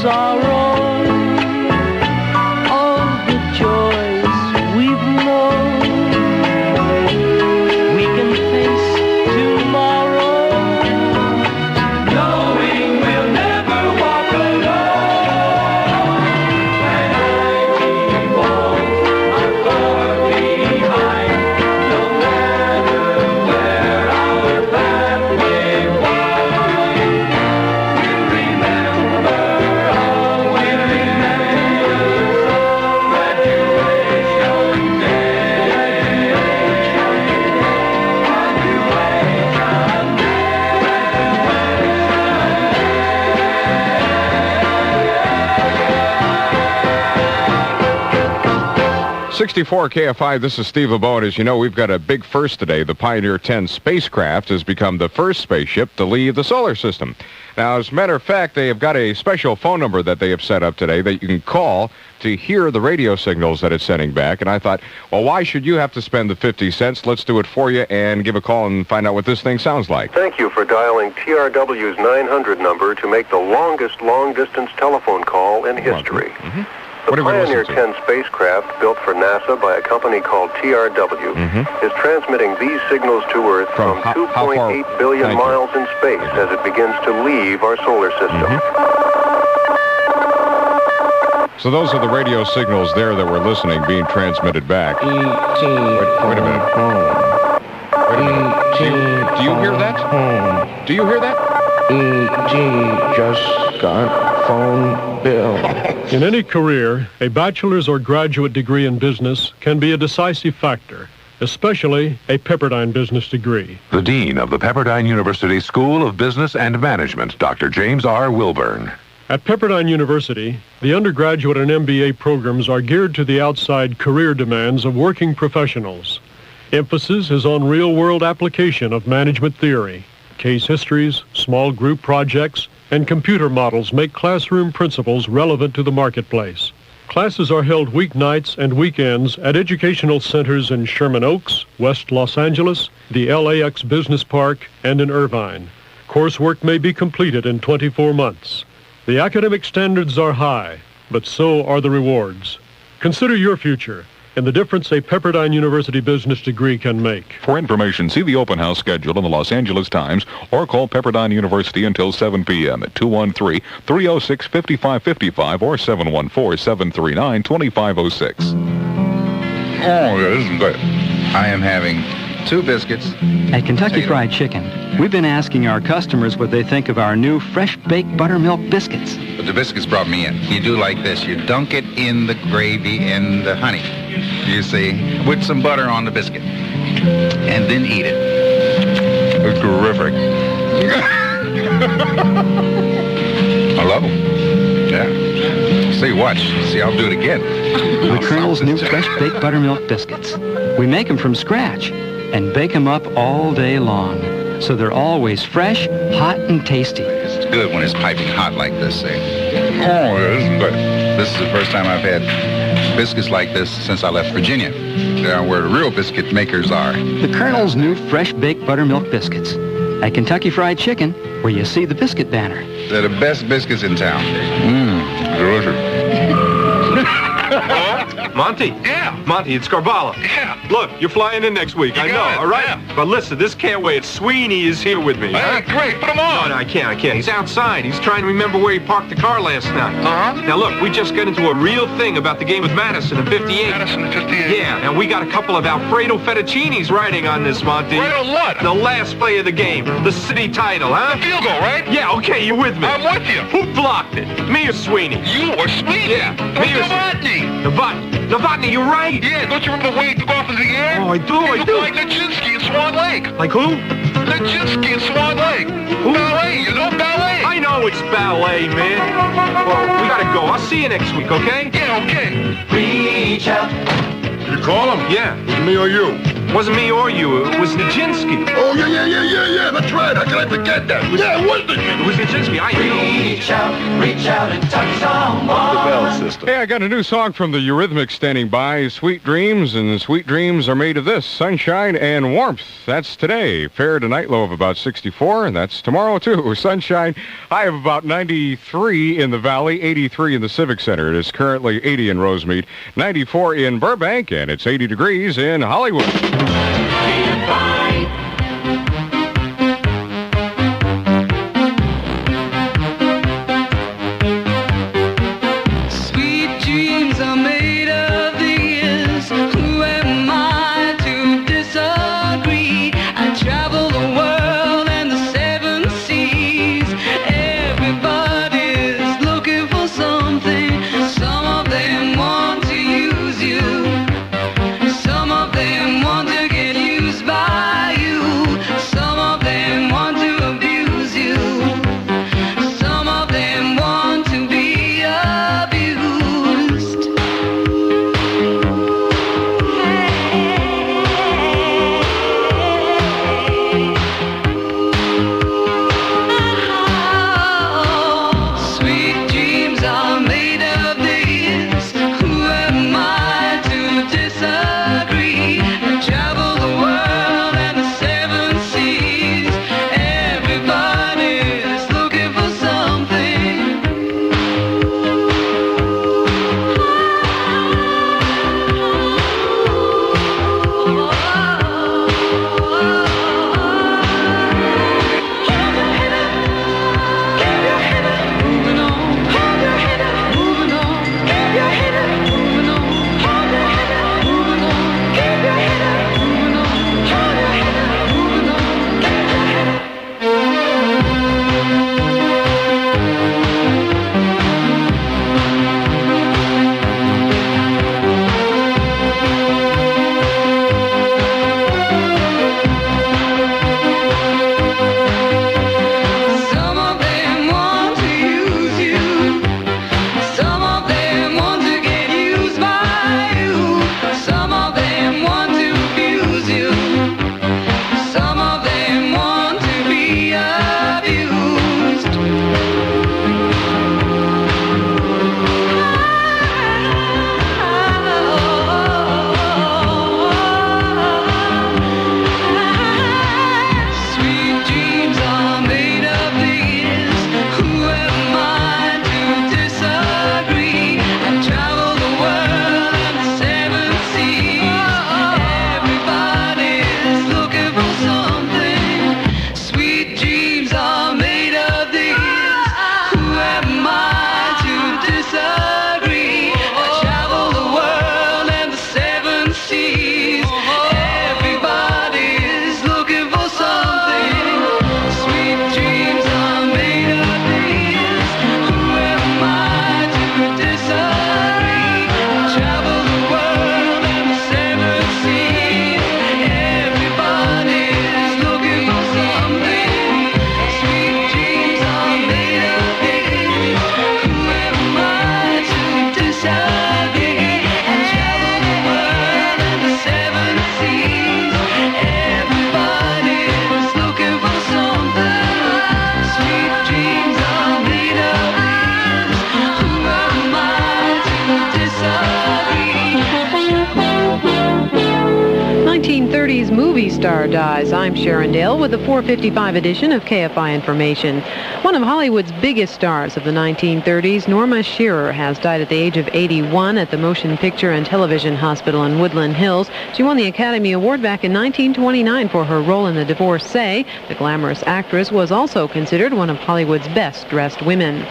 sorrow, all the joys we've known. We can face tomorrow, knowing we'll never walk alone. And we won't far behind, no matter where our path may wind. We'll remember, always remember, graduation day. Graduation day. 64 KFI, this is Steve LaBeau, and as you know, we've got a big first today. The Pioneer 10 spacecraft has become the first spaceship to leave the solar system. Now, as a matter of fact, they have got a special phone number that they have set up today that you can call to hear the radio signals that it's sending back. And I thought, well, why should you have to spend the 50 cents? Let's do it for you and give a call and find out what this thing sounds like. Thank you for dialing TRW's 900 number to make the longest long-distance telephone call in history. Mm-hmm. The Pioneer 10 spacecraft, built for NASA by a company called TRW, is transmitting these signals to Earth from 2.8 billion miles in space as it begins to leave our solar system. So those are the radio signals there that we're listening being transmitted back. Wait a minute. Wait a minute. Do you hear that? Do you hear that? E.T. just got phone bill. In any career, a bachelor's or graduate degree in business can be a decisive factor, especially a Pepperdine business degree. The Dean of the Pepperdine University School of Business and Management, Dr. James R. Wilburn. At Pepperdine University, the undergraduate and MBA programs are geared to the outside career demands of working professionals. Emphasis is on real-world application of management theory. Case histories, small group projects, and computer models make classroom principles relevant to the marketplace. Classes are held weeknights and weekends at educational centers in Sherman Oaks, West Los Angeles, the LAX Business Park, and in Irvine. Coursework may be completed in 24 months. The academic standards are high, but so are the rewards. Consider your future and the difference a Pepperdine University business degree can make. For information, see the open house schedule in the Los Angeles Times or call Pepperdine University until 7 p.m. at 213-306-5555 or 714-739-2506. Oh, yeah, this is good. I am having 2 biscuits. At Kentucky Fried Chicken, we've been asking our customers what they think of our new fresh-baked buttermilk biscuits. But the biscuits brought me in. You do like this. You dunk it in the gravy and the honey. You see, with some butter on the biscuit. And then eat it. It's terrific. I love them. Yeah. See, watch. See, I'll do it again. The Colonel's new fresh-baked buttermilk biscuits. We make them from scratch and bake them up all day long. So they're always fresh, hot, and tasty. It's good when it's piping hot like this, see. Oh, yeah, this is good. This is the first time I've had biscuits like this since I left Virginia. Down where the real biscuit makers are. The Colonel's new fresh-baked buttermilk biscuits. At Kentucky Fried Chicken, where you see the biscuit banner. They're the best biscuits in town. Delicious. Monty? Yeah. Monty, it's Garbala. Yeah. Look, you're flying in next week. I know, all right? Yeah. But listen, this can't wait. Sweeney is here with me. Hey, great. Put him on. No, I can't. He's outside. He's trying to remember where he parked the car last night. Uh-huh. Now, look, we just got into a real thing about the game with Madison in 58. Madison in 58. Yeah, and we got a couple of Alfredo fettuccinis riding on this, Monty. Right on what? The last play of the game. The city title, huh? The field goal, right? Yeah, okay, you're with me. I'm with you. Who blocked it? Me or Sweeney? You or Sweeney? Yeah. Me or Novotny? Novotny, you're right. Yeah, don't you remember the way he took off in the air? Oh, I do. Like Nijinsky in Swan Lake. Like who? Nijinsky in Swan Lake. Who? Ballet, you know ballet. I know it's ballet, man. Well, we gotta go. I'll see you next week, okay? Yeah, okay. Reach out. Did you call him? Yeah. Was it me or you? It wasn't me or you. It was Nijinsky. Oh, yeah. That's right. How can I forget that? Yeah, it was Nijinsky. Wyszynski, Reach out and touch someone. The Bell System. Hey, I got a new song from the Eurythmics standing by, Sweet Dreams, and sweet dreams are made of this, sunshine and warmth. That's today. Fair tonight, low of about 64, and that's tomorrow, too. Sunshine, high of about 93 in the Valley, 83 in the Civic Center. It is currently 80 in Rosemead, 94 in Burbank, and it's 80 degrees in Hollywood. Movie star dies. I'm Sharon Dale with the 4:55 edition of KFI Information. One of Hollywood's biggest stars of the 1930s, Norma Shearer, has died at the age of 81 at the Motion Picture and Television Hospital in Woodland Hills. She won the Academy Award back in 1929 for her role in The Divorcee. The glamorous actress was also considered one of Hollywood's best-dressed women.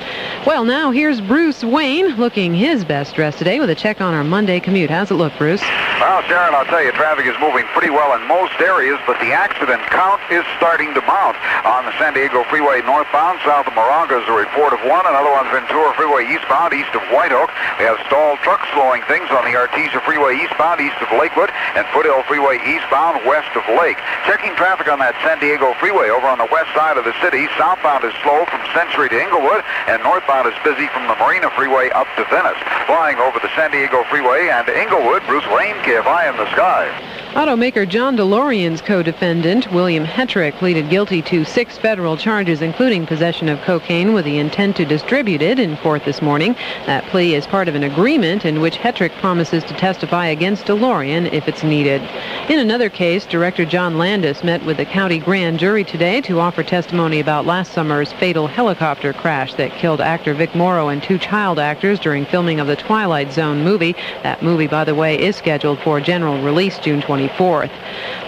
Well, now here's Bruce Wayne looking his best dressed today with a check on our Monday commute. How's it look, Bruce? Well, Sharon, I'll tell you, traffic is moving pretty well in most areas, but the accident count is starting to mount. On the San Diego Freeway northbound, south of Moronga is a report of one. Another on Ventura Freeway eastbound, east of White Oak. We have stalled trucks slowing things on the Artesia Freeway eastbound, east of Lakewood, and Foothill Freeway eastbound, west of Lake. Checking traffic on that San Diego Freeway over on the west side of the city. Southbound is slow from Century to Inglewood, and northbound is busy from the Marina Freeway up to Venice. Flying over the San Diego Freeway and Inglewood, Bruce Wayne, KFI in the sky. Automaker John DeLorean's co-defendant, William Hetrick, pleaded guilty to 6 federal charges, including possession of cocaine with the intent to distribute it, in court this morning. That plea is part of an agreement in which Hetrick promises to testify against DeLorean if it's needed. In another case, Director John Landis met with the county grand jury today to offer testimony about last summer's fatal helicopter crash that killed actor Vic Morrow and 2 child actors during filming of the Twilight Zone movie. That movie, by the way, is scheduled for general release June 24th.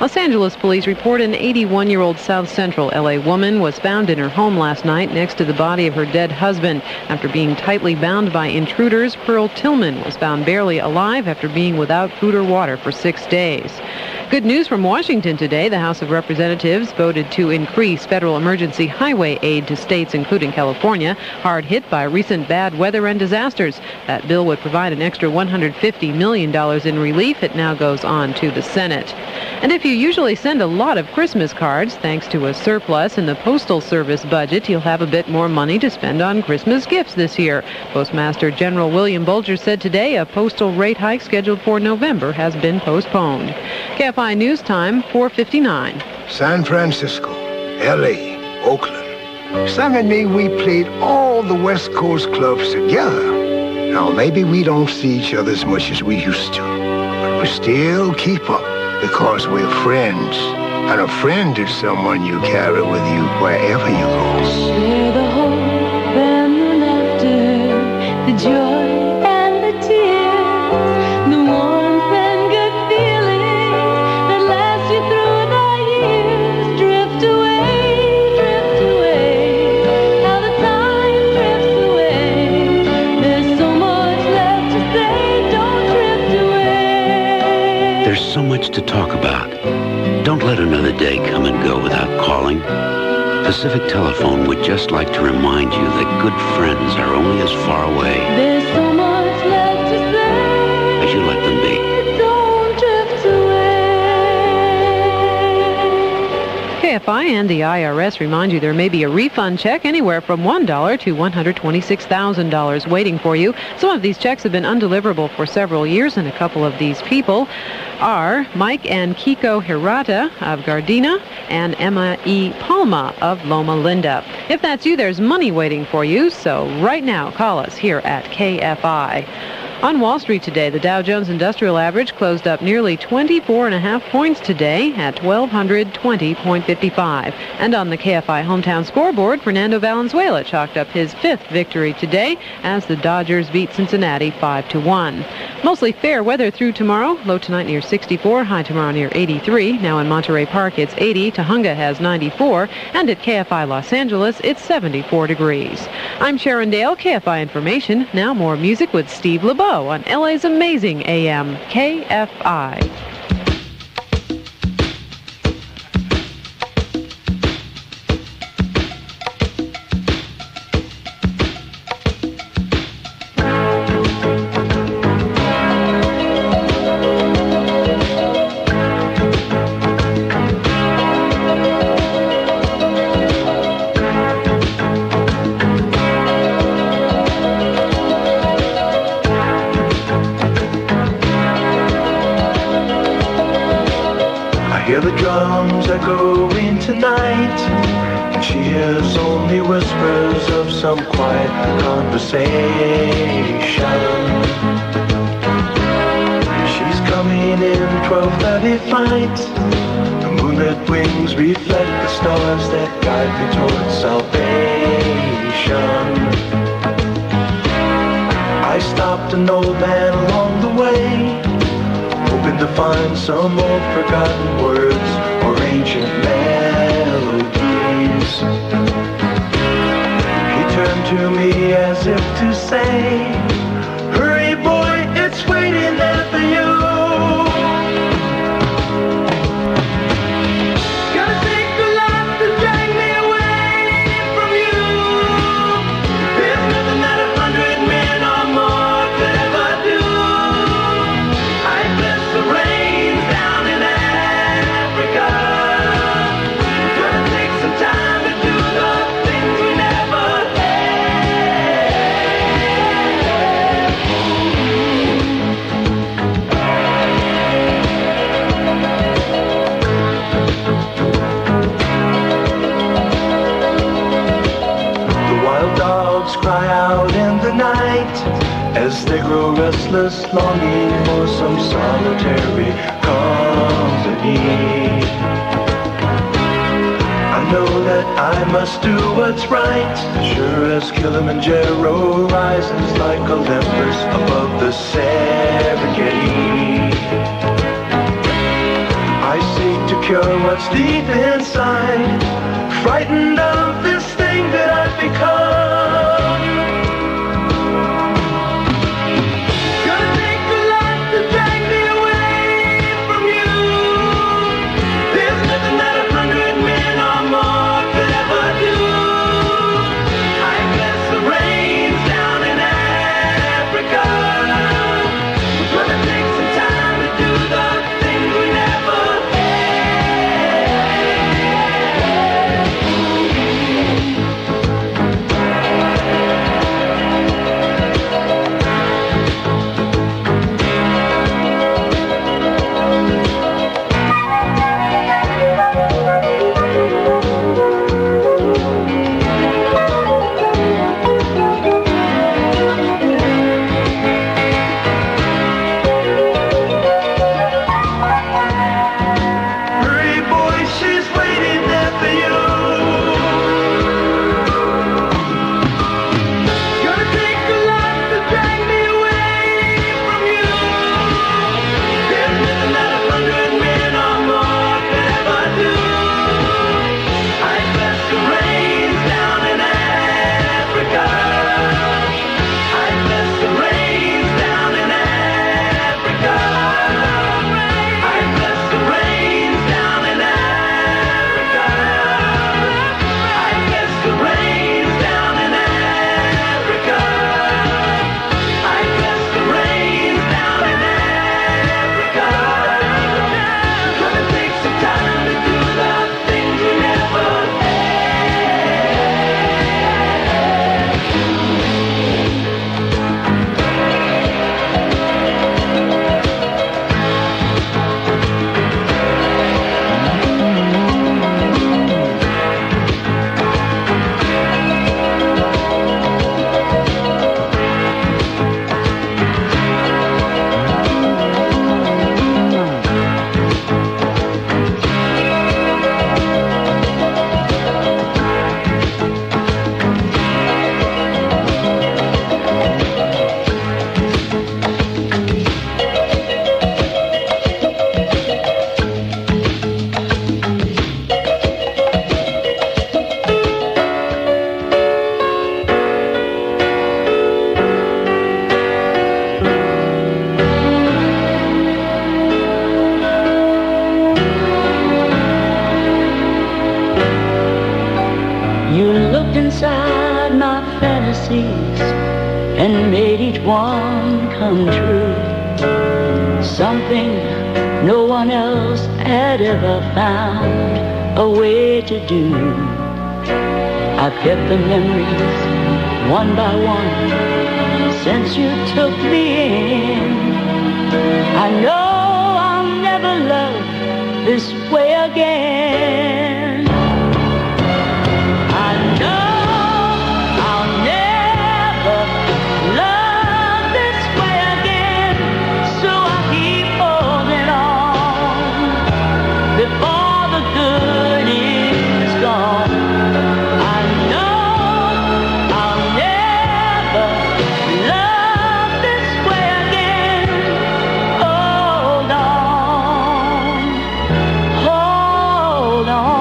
Los Angeles police report an 81-year-old South Central LA woman was found in her home last night next to the body of her dead husband. After being tightly bound by intruders, Pearl Tillman was found barely alive after being without food or water for 6 days. Good news from Washington today. The House of Representatives voted to increase federal emergency highway aid to states, including California, hard hit by recent bad weather and disasters. That bill would provide an extra $150 million in relief. It now goes on to the Senate. And if you usually send a lot of Christmas cards, thanks to a surplus in the Postal Service budget, you'll have a bit more money to spend on Christmas gifts this year. Postmaster General William Bulger said today a postal rate hike scheduled for November has been postponed. KFI News Time, 4:59. San Francisco, L.A., Oakland. Sam and me, we played all the West Coast clubs together. Now, maybe we don't see each other as much as we used to, but we still keep up because we're friends. And a friend is someone you carry with you wherever you go. Share the hope and the laughter, the joy and the tears, the warmth and good feelings that last you through the years. Drift away, how the time drifts away. There's so much left to say, don't drift away. There's so much to talk about. Don't let another day come and go without calling. Pacific Telephone would just like to remind you that good friends are only as far away There's so much left to say, as you let them be. don't drift away. KFI and the IRS remind you there may be a refund check anywhere from $1 to $126,000 waiting for you. Some of these checks have been undeliverable for several years, and a couple of these people are Mike and Kiko Hirata of Gardena and Emma E. Palma of Loma Linda. If that's you, there's money waiting for you, so right now call us here at KFI. On Wall Street today, the Dow Jones Industrial Average closed up nearly 24.5 points today at 1,220.55. And on the KFI hometown scoreboard, Fernando Valenzuela chalked up his 5th victory today as the Dodgers beat Cincinnati 5-1. Mostly fair weather through tomorrow. Low tonight near 64, high tomorrow near 83. Now in Monterey Park, it's 80. Tahunga has 94. And at KFI Los Angeles, it's 74 degrees. I'm Sharon Dale, KFI Information. Now more music with Steve LaBeau on LA's amazing AM, KFI. Hear the drums echoing tonight, and she hears only whispers of some quiet conversation. She's coming in 12:30 flight. The moonlit wings reflect the stars that guide me towards salvation. I stopped an old man along the way, hoping to find some old forgotten words or ancient melodies. He turned to me as if to say, hurry boy, it's waiting there for you. Gotta take a lot to drag me away from you. There's nothing that 100 men or more could ever do. I bless the rains down in Africa. Gonna take some time to do the things we never had. dogs cry out in the night as they grow restless, longing for some solitary company. I know that I must do what's right, sure as Kilimanjaro rises like Olympus above the Serengeti. I seek to cure what's deep inside, frightened of this thing that I've become. Gonna take a lot to drag me away from you. There's nothing that 100 men or more could ever do. I bless the rains down in Africa. We're gonna take some time to do the things we never inside my fantasies and made each one come true. Something no one else had ever found a way to do. I kept the memories one by one since you took me in. I know I'll never love this way again. I know I'll never love this way again, so I keep holding on before the good is gone. I know I'll never love this way again. Hold on, hold on.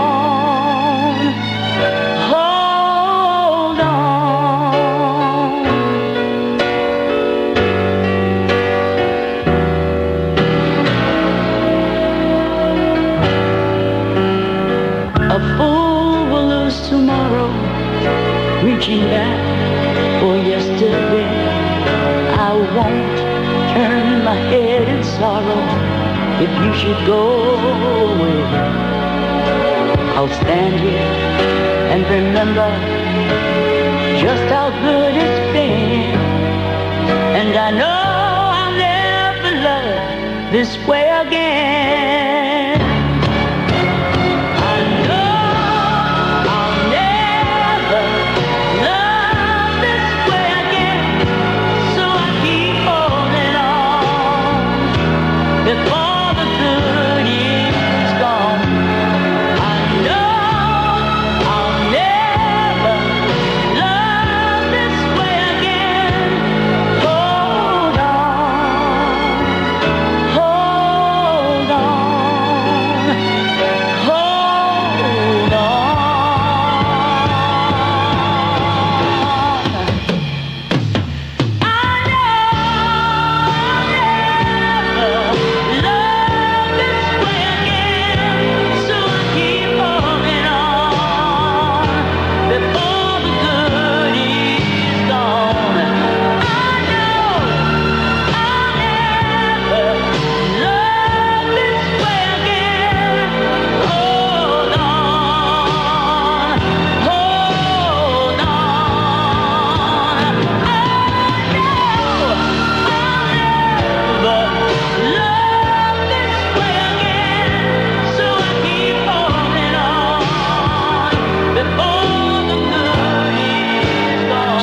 Reaching back for yesterday, I won't turn my head in sorrow if you should go away. I'll stand here and remember just how good it's been, and I know I'll never love this way again. I know I'll never love this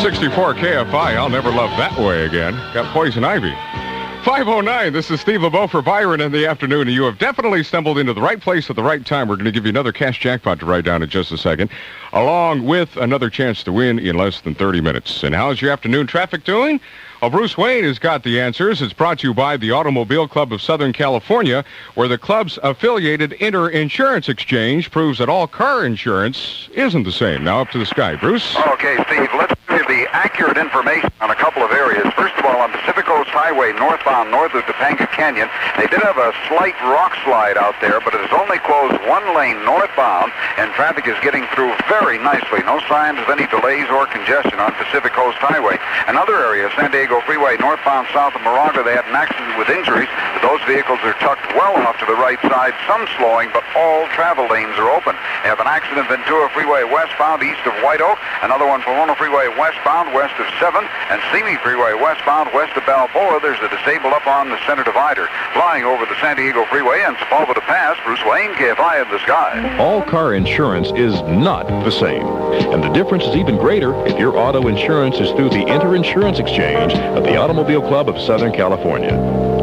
64 KFI. I'll never love that way again. Got Poison Ivy. 5:09. This is Steve LaBeau for Byron in the afternoon, and you have definitely stumbled into the right place at the right time. We're going to give you another cash jackpot to write down in just a second, along with another chance to win in less than 30 minutes. And how's your afternoon traffic doing? Well, Bruce Wayne has got the answers. It's brought to you by the Automobile Club of Southern California, where the club's affiliated Inter-Insurance Exchange proves that all car insurance isn't the same. Now up to the sky. Bruce? Okay, Steve, let's give the accurate information on a couple of areas. First of all, on Pacific Coast Highway northbound, north of Topanga Canyon, they did have a slight rock slide out there, but it has only closed one lane northbound, and traffic is getting through very nicely. No signs of any delays or congestion on Pacific Coast Highway. Another area, San Diego Freeway northbound south of Moraga, they had an accident with injuries. Those vehicles are tucked well off to the right side, some slowing, but all travel lanes are open. They have an accident Ventura Freeway westbound east of White Oak, another one Pomona Freeway westbound west of 7, and Simi Freeway westbound west of Balboa. There's a disabled up on the center divider. Flying over the San Diego Freeway and Sepulveda Pass, Bruce Wayne, KFI in the sky. All car insurance is not the same. And the difference is even greater if your auto insurance is through the Inter-Insurance Exchange of the Automobile Club of Southern California.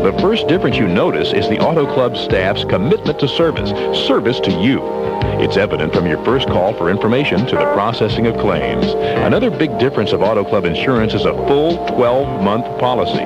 The first difference you notice is the Auto Club staff's commitment to service to you. It's evident from your first call for information to the processing of claims. Another big difference of Auto Club insurance is a full 12-month policy.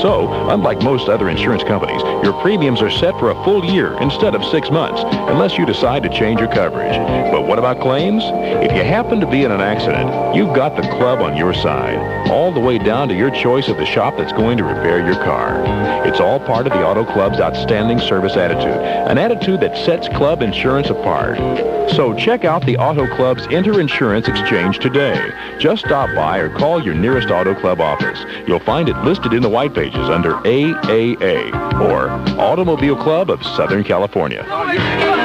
So, unlike most other insurance companies, your premiums are set for a full year instead of 6 months, unless you decide to change your coverage. But what about claims? If you happen to be in an accident, you've got the club on your side, all the way down to your choice of the shop that's going to repair your car. It's all part of the Auto Club's outstanding service attitude, an attitude that sets club insurance apart. So check out the Auto Club's Inter-Insurance Exchange today. Just stop by or call your nearest Auto Club office. You'll find it listed in the white pages under AAA, or Automobile Club of Southern California.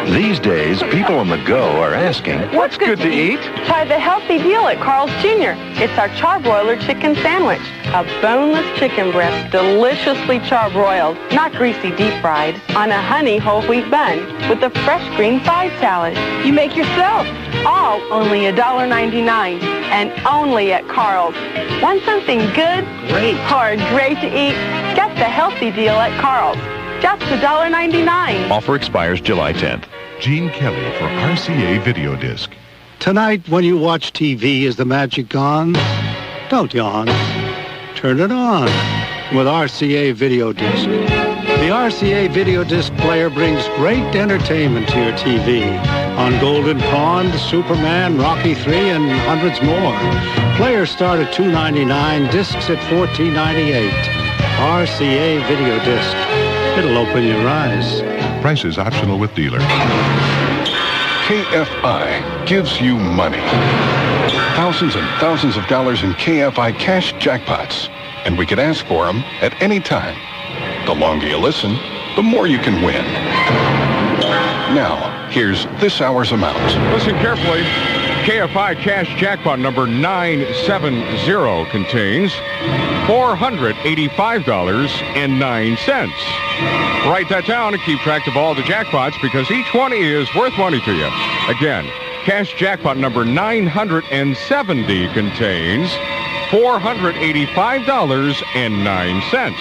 These days, people on the go are asking, what's good to eat? Try the healthy deal at Carl's Jr. It's our charbroiler chicken sandwich. A boneless chicken breast, deliciously charbroiled, not greasy deep fried, on a honey whole wheat bun with a fresh green side salad. You make yourself. All only $1.99, and only at Carl's. Want something good? Great. Or great to eat? Get the healthy deal at Carl's. Just $1.99. Offer expires July 10th. Gene Kelly for RCA Video Disc. Tonight, when you watch TV, is the magic gone? Don't yawn. Turn it on with RCA Video Disc. The RCA Video Disc player brings great entertainment to your TV on Golden Pond, Superman, Rocky III, and hundreds more. Players start at $2.99, discs at $14.98. RCA Video Disc. It'll open your eyes. Price is optional with dealer. KFI gives you money. Thousands and thousands of dollars in KFI cash jackpots. And we could ask for them at any time. The longer you listen, the more you can win. Now, here's this hour's amount. Listen carefully. KFI cash jackpot number 970 contains $485.09. Write that down and keep track of all the jackpots, because each one is worth money to you. Again, cash jackpot number 970 contains $485.09.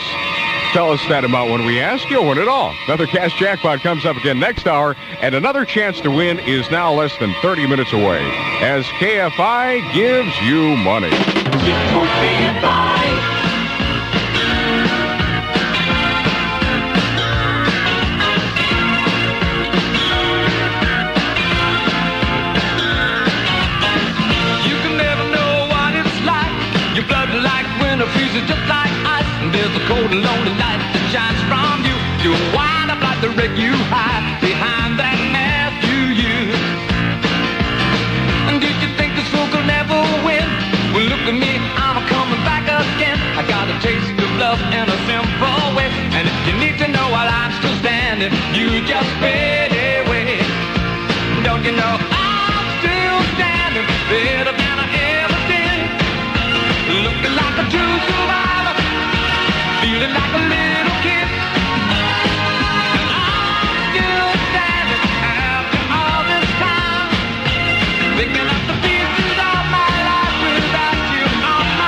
Tell us that amount when we ask, you'll win it all. Another cash jackpot comes up again next hour, and another chance to win is now less than 30 minutes away as KFI gives you money. You can never know what it's like. Your blood like winter freezes just like ice. There's a cold and lonely light that shines from you. You wind up like the wreck you hide behind that mask you use. And did you think this fool could never win? Well, look at me, I'm coming back again. I got a taste of love in a simple way. And if you need to know while I'm still standing, you just fade away. Don't you know I'm still standing better than I ever did? Looking like a true survivor, feeling like a little kid. And I'm still standing after all this time, picking up the pieces of my life without you on my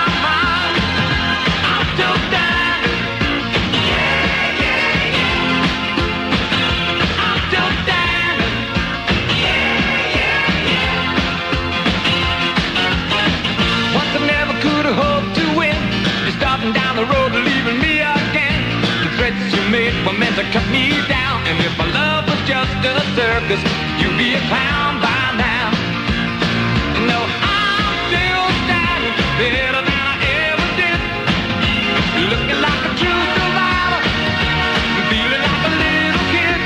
down the road, leaving me again. The threats you made were meant to cut me down. And if my love was just a circus, you'd be a clown by now. No, I'm still standing better than I ever did. Looking like a true survivor, feeling like a little kid.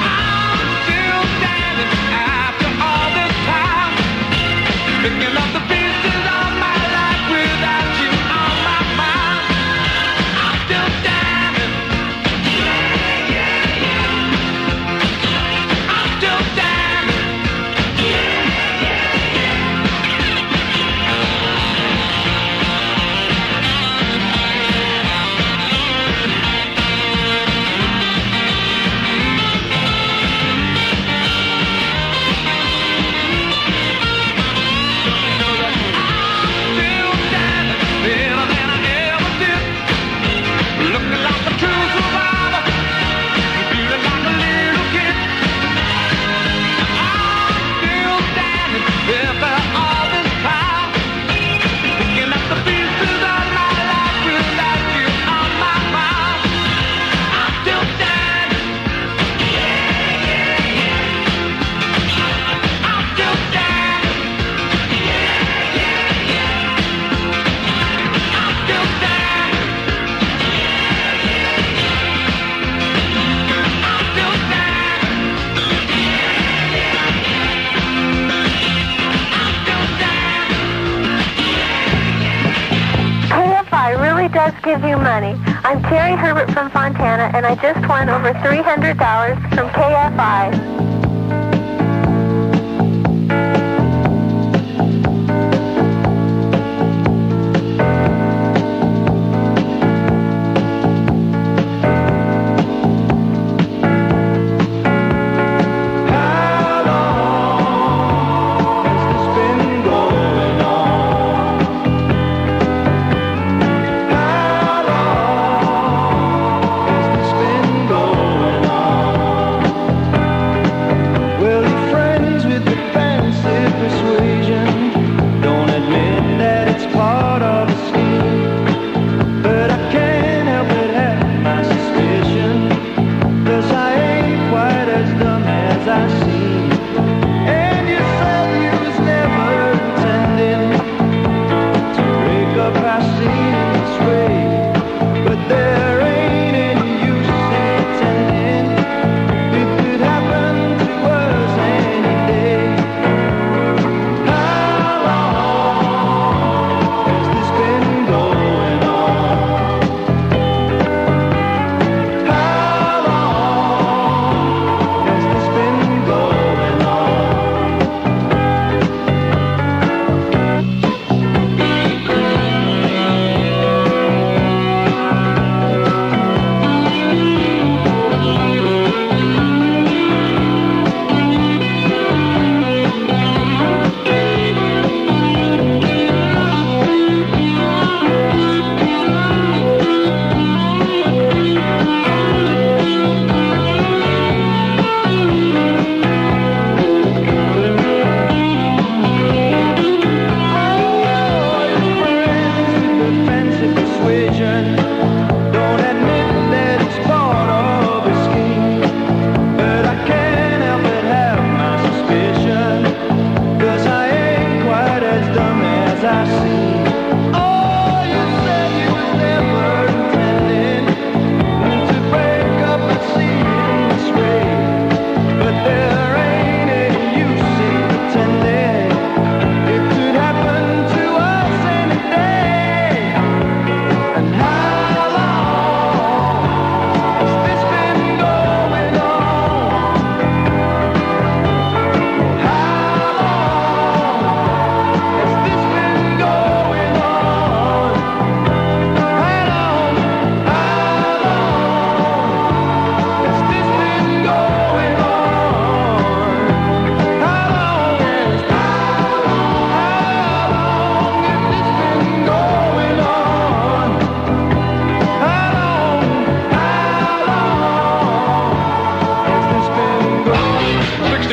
I'm still standing after all this time, picking up the pieces of my life without you on my mind. I'm still standing. I'm still standing. Better than I ever did. Looking like a true survivor, feeling like a little kid. I'm still standing after all this time, picking up the pieces of my life without you on my mind. I'm still standing. I'm still standing. KFI really does give you money. I'm Terry Herbert from Fontana, and I just won over $300 from KFI.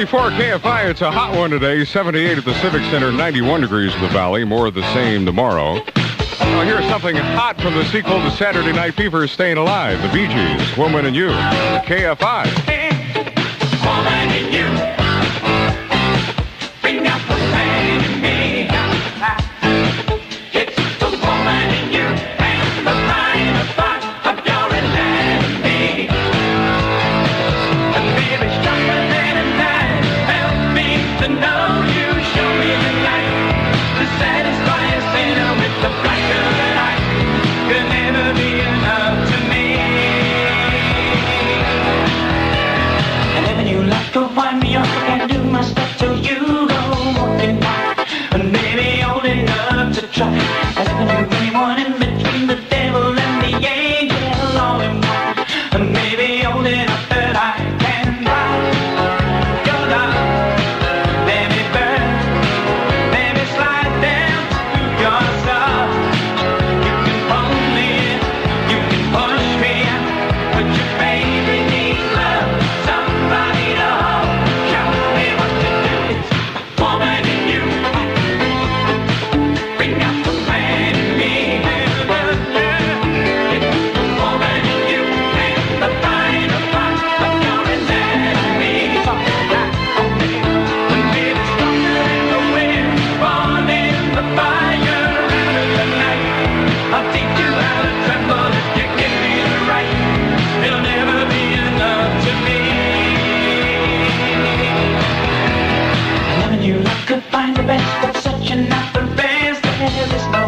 For KFI, it's a hot one today. 78 at the Civic Center, 91 degrees in the valley. More of the same tomorrow. Now here's something hot from the sequel to Saturday Night Fever, Staying Alive. The Bee Gees, Woman and You, KFI. Woman and you, bring out the man in me. It's the woman in you and the finer part of your anatomy. And baby, stronger than a knife, help me to know you. Show me the light to satisfy a sinner with the blacker than I could never be enough to me. And when you like to wind me up and do my stuff till you go walking by, and maybe old enough to try. As when you really want in between the devil and the angel all in one, and maybe old enough that I can ride your love. Let me burn, let me slide down to your soul. You can hold me in, you can push me out, but your baby needs love, somebody to hold. Show me what to do. It's a woman in you. Bring out the man in me. It's a woman in you and the finer part of your anatomy. And baby, stronger than the wind, born in the fire out of the night. I'll teach you how to tremble if you give me the right. It'll never be enough to me. Loving you like could find the best, but searching out the best, there is no.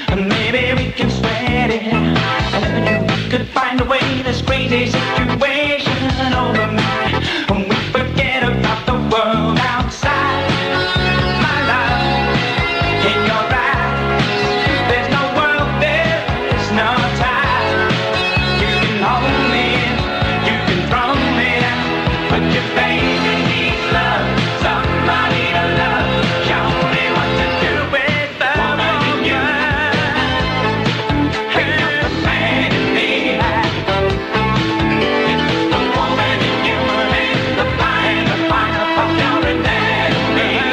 And maybe we can sweat it out. And loving you could find a way, this crazy situation over me. And we forget about the world outside. My love, in your eyes, there's no world, there's no time. You can hold me in, you can throw me out, but your baby needs love, somebody to love. Show me what to do with the woman in you. Bring out the man in me. It's the woman in you and the finer part of your anatomy.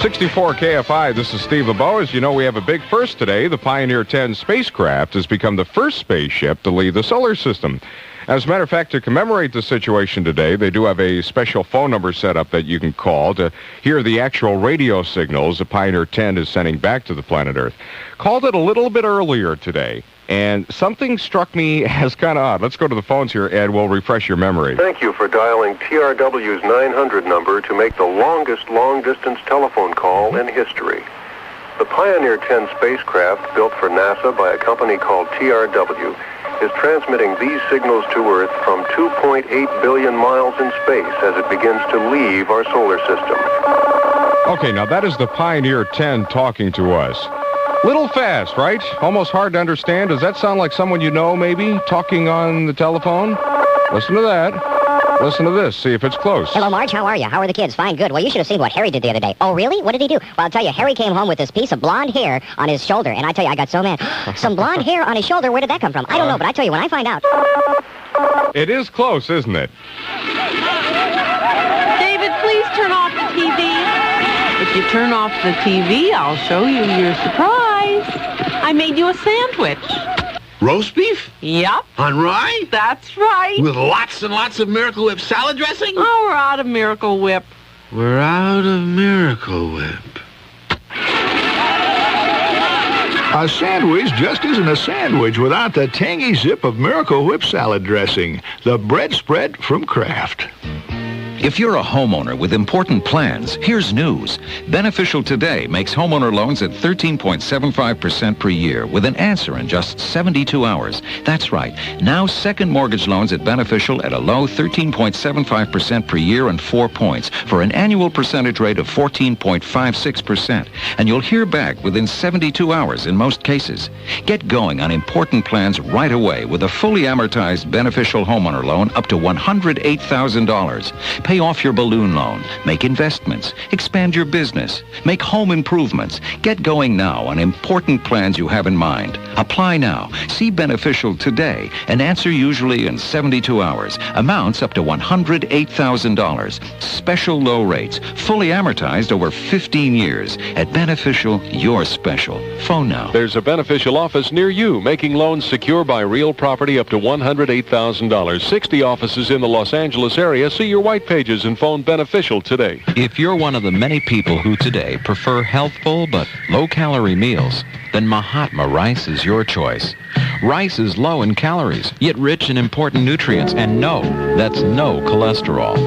64 KFI, this is Steve LaBeau. As you know, we have a big first today. The Pioneer 10 spacecraft has become the first spaceship to leave the solar system. As a matter of fact, to commemorate the situation today, they do have a special phone number set up that you can call to hear the actual radio signals the Pioneer 10 is sending back to the planet Earth. Called it a little bit earlier today, and something struck me as kind of odd. Let's go to the phones here, Ed. We'll refresh your memory. Thank you for dialing TRW's 900 number to make the longest long-distance telephone call in history. The Pioneer 10 spacecraft, built for NASA by a company called TRW, is transmitting these signals to Earth from 2.8 billion miles in space as it begins to leave our solar system. Okay, now that is the Pioneer 10 talking to us. Little fast, right? Almost hard to understand. Does that sound like someone you know, maybe, talking on the telephone? Listen to that. Listen to this. See if it's close. Hello, Marge. How are you? How are the kids? Fine, good. Well, you should have seen what Harry did the other day. Oh, really? What did he do? Well, I'll tell you, Harry came home with this piece of blonde hair on his shoulder, and I tell you, I got so mad. Some blonde hair on his shoulder? Where did that come from? I don't know, but I tell you, when I find out... It is close, isn't it? David, please turn If you turn off the TV, I'll show you your surprise. I made you a sandwich. Roast beef? Yep. On rye? That's right. With lots and lots of Miracle Whip salad dressing? Oh, we're out of Miracle Whip. We're out of Miracle Whip. A sandwich just isn't a sandwich without the tangy zip of Miracle Whip salad dressing, the bread spread from Kraft. If you're a homeowner with important plans, here's news. Beneficial Today makes homeowner loans at 13.75% per year with an answer in just 72 hours. That's right. Now second mortgage loans at Beneficial at a low 13.75% per year and 4 points for an annual percentage rate of 14.56%. And you'll hear back within 72 hours in most cases. Get going on important plans right away with a fully amortized Beneficial homeowner loan up to $108,000. Pay off your balloon loan, make investments, expand your business, make home improvements. Get going now on important plans you have in mind. Apply now. See Beneficial today. An answer usually in 72 hours. Amounts up to $108,000. Special low rates, fully amortized over 15 years. At Beneficial, you're special. Phone now. There's a Beneficial office near you, making loans secure by real property up to $108,000. 60 offices in the Los Angeles area. See your white pages and phone Beneficial today. If you're one of the many people who today prefer healthful but low-calorie meals, then Mahatma rice is your choice. Rice is low in calories, yet rich in important nutrients, and that's no cholesterol.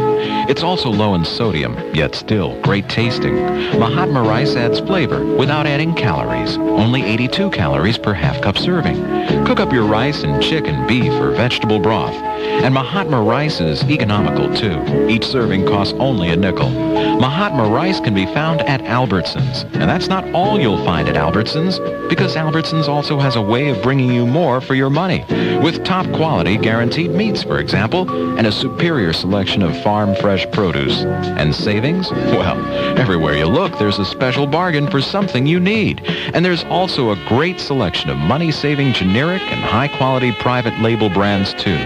It's also low in sodium, yet still great tasting. Mahatma rice adds flavor without adding calories. Only 82 calories per half-cup serving. Cook up your rice in chicken, beef, or vegetable broth. And Mahatma rice is economical, too. Each serving costs only a nickel. Mahatma rice can be found at Albertsons. And that's not all you'll find at Albertsons, because Albertsons also has a way of bringing you more for your money. With top quality guaranteed meats, for example, and a superior selection of farm fresh produce. And savings? Well, everywhere you look, there's a special bargain for something you need. And there's also a great selection of money-saving generic and high-quality private label brands, too.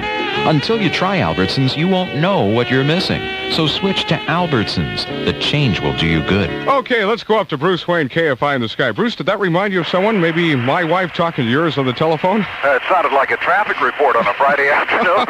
Until you try Albertsons, you won't know what you're missing. So switch to Albertsons. The change will do you good. Okay, let's go up to Bruce Wayne, KFI in the Sky. Bruce, did that remind you of someone? Maybe my wife talking to yours on the telephone? It sounded like a traffic report on a Friday afternoon.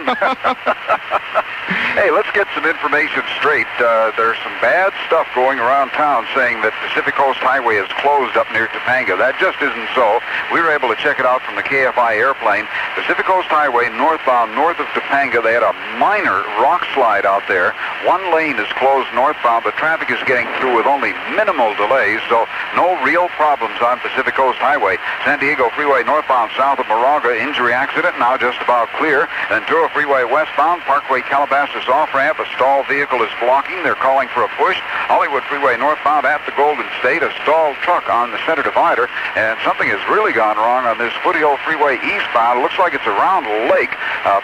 Hey, let's get some information straight. There's some bad stuff going around town saying that Pacific Coast Highway is closed up near Topanga. That just isn't so. We were able to check it out from the KFI airplane. Pacific Coast Highway northbound, north of Topanga, they had a minor rock slide out there. One lane is closed northbound, but traffic is getting through with only minimal delays, so no real problems on Pacific Coast Highway. San Diego Freeway northbound south of Moraga, injury accident, now just about clear. Ventura Freeway westbound, Parkway Calabasas off-ramp, a stalled vehicle is blocking. They're calling for a push. Hollywood Freeway northbound at the Golden State, a stalled truck on the center divider, and something has really gone wrong on this Foothill Freeway eastbound. It looks like it's around a lake.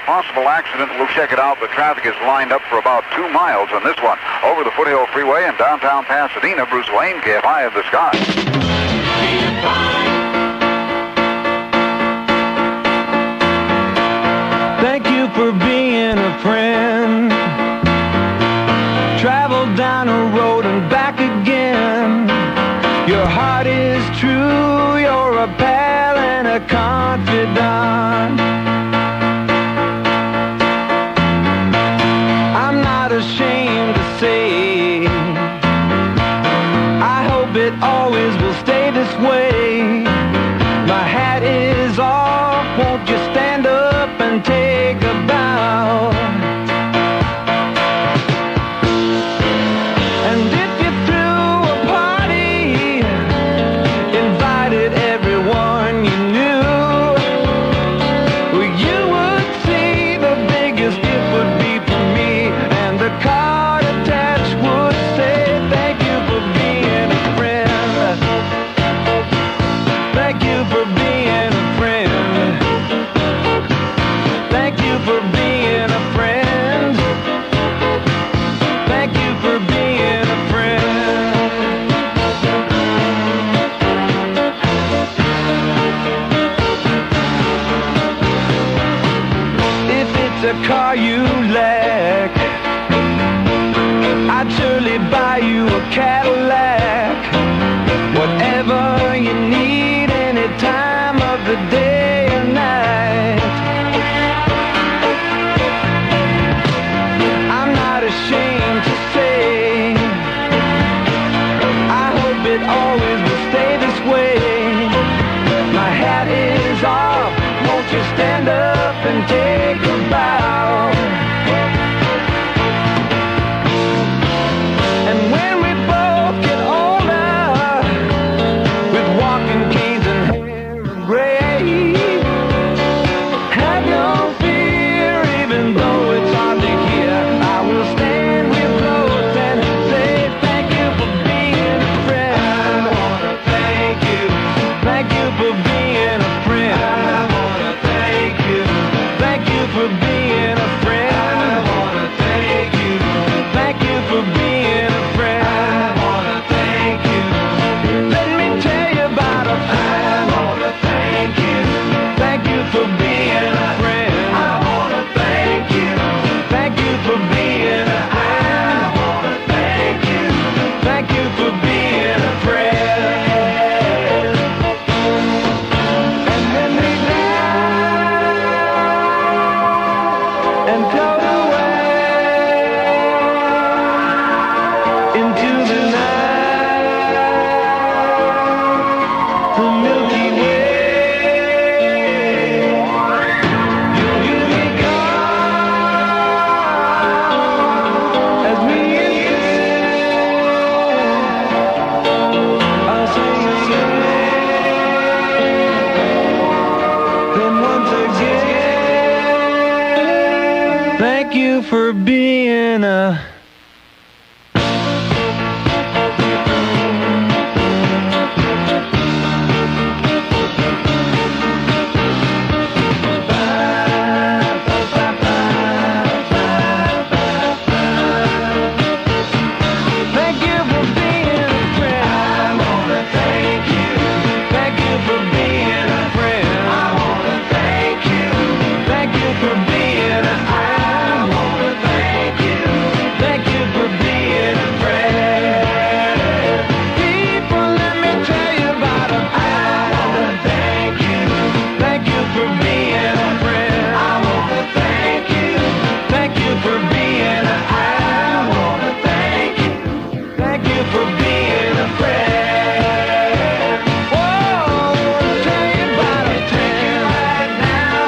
Possible accident. We'll check it out, but traffic is lined up for about 2 miles on this one. Over the Foothill Freeway in downtown Pasadena, Bruce Wayne, KFI in the Sky. Thank you for being a friend. Travel down a road and back again. Your heart is true, you're a pal and a confidant. I'm not ashamed to say, I hope it always will stay this way. My hat is off, won't you stand up and take a bow? And if you threw a party, invited everyone, I'd surely buy you a Cadillac. Whatever you need, any time of the day or night. I'm not ashamed to say, I hope it always will stay this way. My hat is off, won't you stand up and take a bow? And when we both get older, with walking canes and hair of gray, have no fear, even though it's hard to hear. I will stand real close and say thank you for being a friend. I wanna thank you for being a friend. I wanna thank you for being a friend. I wanna thank you for being a friend. I wanna thank you. Let me tell you about a friend. I wanna thank you for being a friend. I wanna thank you for being a friend. I wanna thank you for being a friend. And then we laugh and float away into the night, the Milky Way. You may come as we I'll sing again. Then once again, thank you for being a Thank you for being a friend. I wanna thank you for being a friend. I wanna thank you for being a friend. I wanna thank you for being a friend. People, let me tell you about a friend. I wanna thank you for being a friend. I wanna thank you for being a friend. I wanna thank you for being a friend. Whoa, I wanna tell you about a friend right now.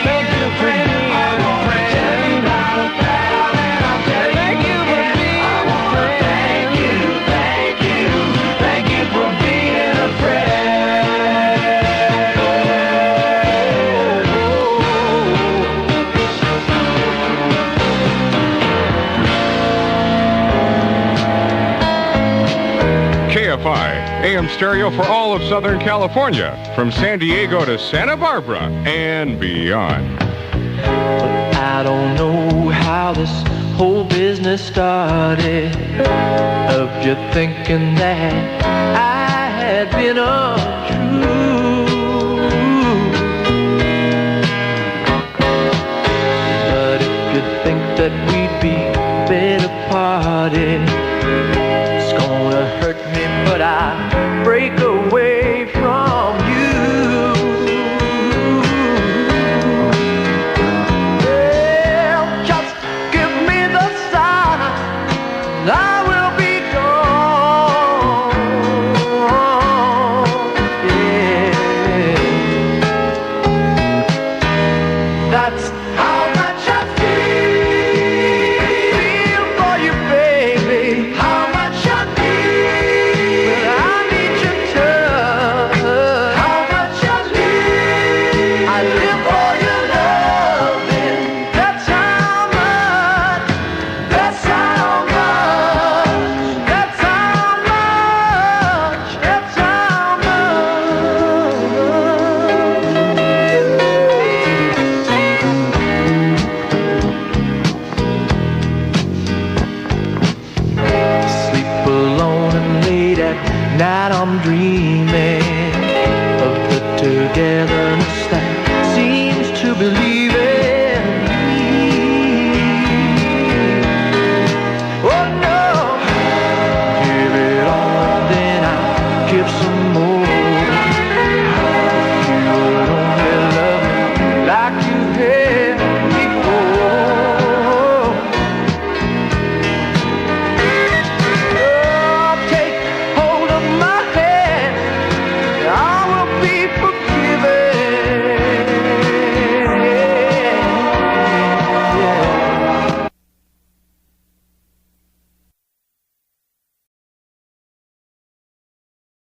Thank you for being a friend. Tell you about a pal, and I'll tell you thank you for being a friend. Thank you for being a KFI, AM stereo for all of Southern California, from San Diego to Santa Barbara and beyond. I don't know how this whole business started, of you thinking that I had been untrue. But if you think that we'd be better parted, it's gonna hurt me, but I break away from you. Well, just give me the sign, and I will be gone. Yeah. That's how much I feel for you, baby. How much I need, but I need your touch. How much I live, I live for your loving. That's how much, that's how much, that's how much, that's how much. Sleep alone and late at night I'm dreaming